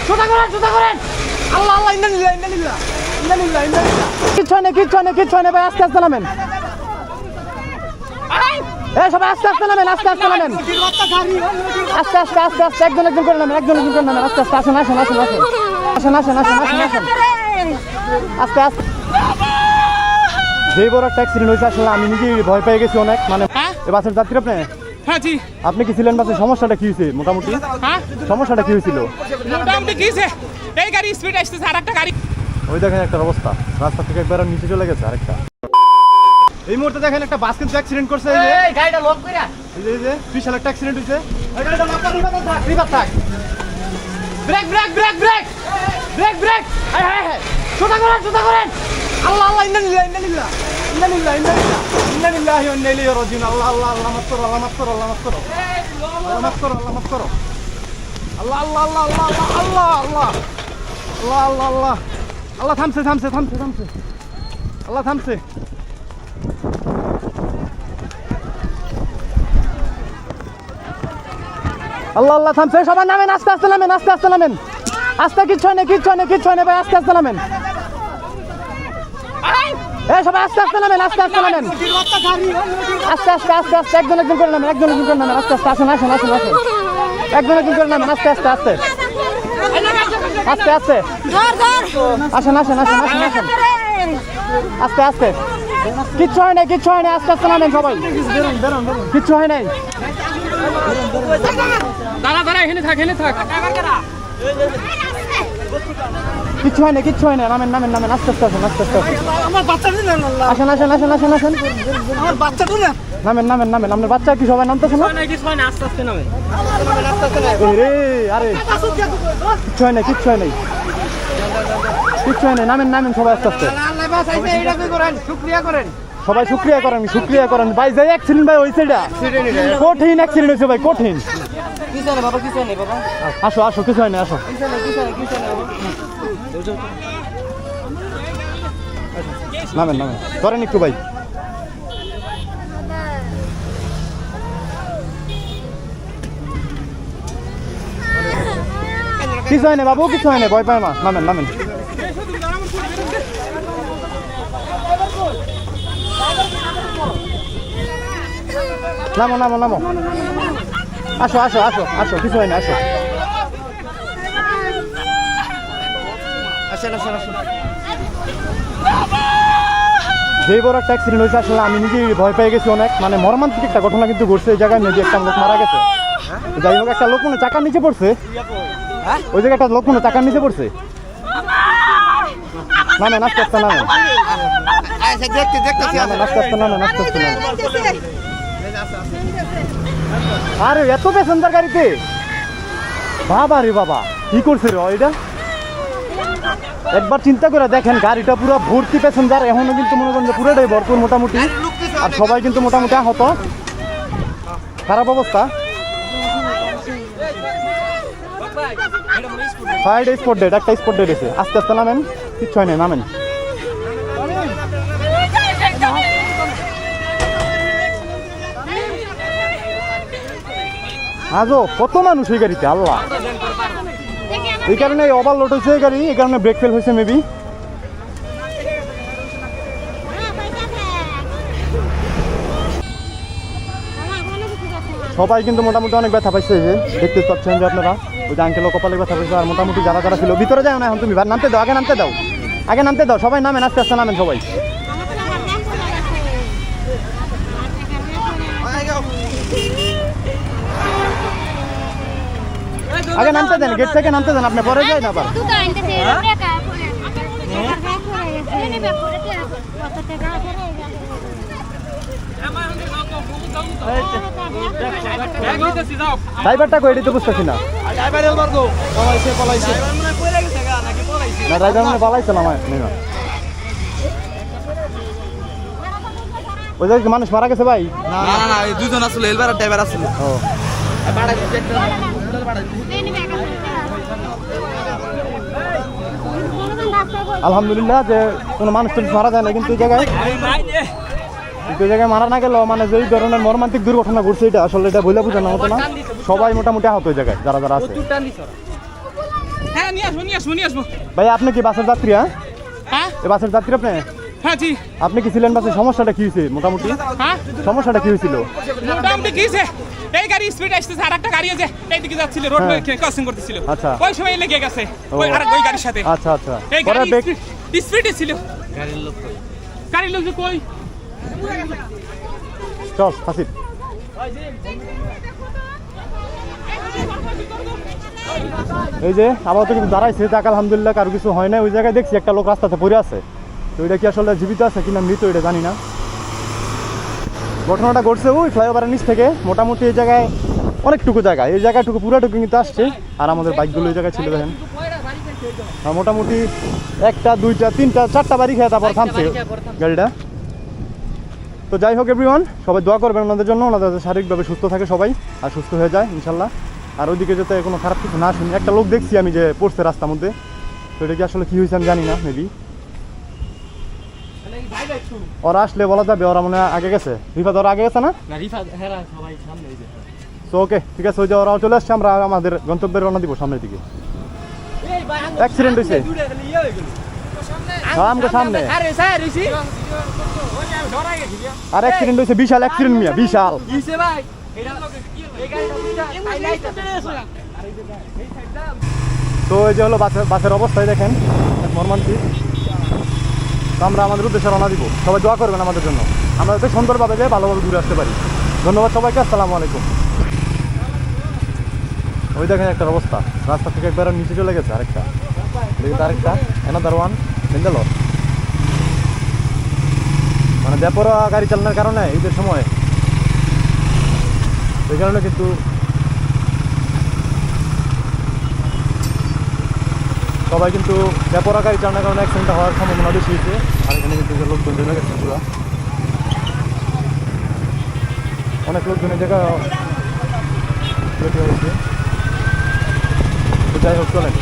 সোজা করেন আল্লাহ আল্লাহ ইন্নালিল্লাহ কিচ্ছু নেই ভাই আস্তে আস্তে নামেন এই সবাই আস্তে আস্তে নামেন আস্তে একজন করে নামেন আস্তে আসেন আস্তে যে বড় একটা অ্যাক্সিডেন্ট হয়েছে আসলে আমি নিজে ভয় পেয়ে গেছি অনেক মানে বাসের যাত্রী আপনি হ্যাঁ জি আপনি কি ছিলেন বাসে সমস্যাটা কি হয়েছে মোটামুটি সমস্যাটা কি হয়েছিল মোটামুটি কি হয়েছে এই গাড়ি স্পিড আসতেছে আর একটা গাড়ি ওই দেখেন একটা অবস্থা রাস্তা থেকে একবার নিচে চলে গেছে আরেকটা এই মুহূর্তে দেখেন একটা বাস কিন্তু অ্যাক্সিডেন্ট করছে এই গাড়িটা লক কইরা এই যে বিশাল একটা অ্যাক্সিডেন্ট হইছে এই গাড়িটা লক করে থাক ব্রেক হ্যাঁ সোজা করেন আল্লাহ আল্লাহ ইন্নালিল্লাহি ওয়া ইন্না ইলাইহি রাজিউন আল্লাহ মাফ করো আল্লাহ থামছে আল্লাহ থামছে আল্লাহ থামছে সবাই নামেন আস্তে আস্তে নামেন আস্তে কিচ্ছু নেই ভাই আস্তে নামেন এই সবাই আস্তে নামেন আস্তে একজন করে নামেন আস্তে আসেন একজন করে নামেন আস্তে আসেন আস্তে কিচ্ছু হয় নাই আস্তে নামেন সবাই কিচ্ছু হয় নাই দাঁড়া এখানে থাক কিচ্ছু হয় না নামেন আস্তে আসেন আমার বাচ্চা দিন আল্লাহ আসেন আমার বাচ্চা দিন নামেন আপনার বাচ্চা কি সবাই নামতেছে না কিছু হয় না আস্তে নামে রে আরে কিচ্ছু হয় নাই নামেন সবাই আস্তে আল্লাহ বাঁচাইছে এইটা কি করেন সবাই শুকরিয়া করেন ভাই যে অ্যাক্সিডেন্ট ভাই হইছে এটা কঠিন অ্যাক্সিডেন্ট হইছে ভাই কঠিন কিসে বাবা আসো কিছু হয় না আসো নামেন করেন একটু ভাই কিছু হয় না বাবু কিছু হয় না ভয় পায় মা নামেন নামো আসো কিছু হয় না আসো যে বড় একটা অ্যাক্সিডেন্ট হয়েছে আসলে আমি নিজে ভয় পেয়ে গেছি অনেক মানে মর্মান্তিক একটা ঘটনা কিন্তু ঘটছে এই জায়গায় মেবি একটা লোক মারা গেছে যাই হোক একটা লোক মনে চাকার নিচে পড়ছে ওই জায়গায় একটা লোক মনে চাকার নিচে পড়ছে নামেন আস্তে নামেন আরে এত প্যাসেঞ্জার গাড়িতে বাবা রে বাবা কি করছে রে এটা একবার চিন্তা করে দেখেন গাড়িটা পুরো ভর্তি প্যাসেঞ্জার এখনো কিন্তু মনে করেন পুরোটাই ভরপুর মোটামুটি আর সবাই কিন্তু মোটামুটি আহত খারাপ অবস্থা সাইড স্পট ডেট একটা স্পট ডেট এসে আস্তে নামেন কিচ্ছু হয় না নামেন আজও কত মানুষ এই গাড়িতে আল্লাহ এই কারণে ওভারলোড হয়েছে এই গাড়ি এই কারণে ব্রেক ফেল হয়েছে মেবি সবাই কিন্তু মোটামুটি অনেক ব্যথা পাইছে দেখতে পাচ্ছেন যে আপনারা ওই যে আঙ্কেলও কপালে ব্যথা পাইছে আর মোটামুটি যারা ছিল ভিতরে যাও না এখন তুমি নামতে দাও আগে নামতে দাও সবাই নামেন আস্তে নামেন সবাই আগে নামতে দেন গেট থেকে নামতে দেন আপনি পরে যাই না আবার ড্রাইভারটা কই এটাই তো বুঝতেছি না ড্রাইভার মানে পালাইছে না ওই জায়গায় মানুষ মারা গেছে ভাই না এই দুজন আসলে এলবার ড্রাইভার আসলে ও আলহামদুলিল্লাহ যে কোনো মানুষ মারা যায় না কিন্তু এই জায়গায় মারা না গেল মানে যে ধরনের মর্মান্তিক দুর্ঘটনা ঘটছে এটা আসলে এটা বলে বোঝানোর মতো না সবাই মোটামুটি আহত ওই জায়গায় যারা আছে হ্যাঁ নিয়ে আসবো ভাই আপনি কি বাসের যাত্রী? হ্যাঁ, হ্যাঁ এই বাসের যাত্রী আপনি? হ্যাঁ জি আপনি কি ছিলেন বাসে? সমস্যাটা কি হয়েছে মোটামুটি? হ্যাঁ সমস্যাটা কি হয়েছিল? মোটামুটি কিছে এই গাড়ি স্পিড আসতেছে আর একটা গাড়ি আছে এইদিকে যাচ্ছিল রোড হ্যাঁ। ক্রসিং করতেছিল আচ্ছা। ওই সময় লেগে গেছে ওই আর ওই গাড়ির সাথে আচ্ছা আচ্ছা এই পরে গাড়ি ব্রেক স্পিডে ছিল গাড়ির লোক যে কই চল হাসিব। এই যে আপাতত কিন্তু দাঁড়াইছে, যাক আলহামদুলিল্লাহ কারো কিছু হয় না। ওই জায়গায় দেখছি একটা লোক রাস্তাতে পড়ে আছে, তো এটা কি আসলে জীবিত আছে কিনা মৃত এটা জানি না। ঘটনাটা ঘটছে ওই ফ্লাইওভারের নিচ থেকে, মোটামুটি এই জায়গায় অনেকটুকু জায়গা, এই জায়গাটুকু পুরাটুকু কিন্তু আসছে। আর আমাদের বাইকগুলো এই জায়গায় ছিল দেখেন, আর মোটামুটি একটা দুইটা তিনটা চারটা বাড়ি খেয়ে তারপর থামছে গাড়িটা। তো যাই হোক এভরিওয়ান, সবাই দোয়া করবেন ওনাদের জন্য, ওনাদের যাতে শারীরিকভাবে সুস্থ থাকে সবাই আর সুস্থ হয়ে যায় ইনশাল্লাহ। আর ওইদিকে যাতে কোনো খারাপ কিছু না শুনি। একটা লোক দেখছি আমি যে পড়ছে রাস্তার মধ্যে, তো এটা কি আসলে কী হয়েছে আমি জানি না, মেবি ওরা আসলে বলা যাবে। ওরা মনে হয় আগে গেছে, রিফাত ওরা আগে গেছে না? তো ওকে ঠিক আছে, ওই যে ওরাও চলে আসছে, আমরা আমাদের গন্তব্যে রওনা দিব সামনের দিকে। অ্যাক্সিডেন্ট হয়েছে আমগো সামনে, আর অ্যাক্সিডেন্ট হয়েছে, বিশাল অ্যাক্সিডেন্ট মিয়া, বিশাল। তো এই যে হলো বাসের অবস্থায় দেখেন মর্মান্তিক। তো আমরা আমাদের উদ্দেশ্যে রওনা দিব, সবাই দোয়া করবেন আমাদের জন্য, আমরা যাতে সুন্দরভাবে যে ভালোভাবে ঘুরে আসতে পারি। ধন্যবাদ সবাইকে, আসসালামু আলাইকুম। ওই দেখেন একটা অবস্থা, রাস্তা থেকে একবার নিচে চলে গেছে আরেকটা, আরেকটা অ্যানাদার ওয়ান বেঙ্গালোর। মানে বেপরোয়া গাড়ি চালানোর কারণে ঈদের সময় এই কারণে কিন্তু সবাই কিন্তু বেপরোয়া গাড়ি চালানোর কারণে অ্যাক্সিডেন্ট হওয়ার সম্ভাবনা বেশি হয়েছে। আর এখানে কিন্তু লোকজন জমে গেছে পুরো, অনেক লোকজনের জায়গা হয়েছে। যাই হোক চলেন।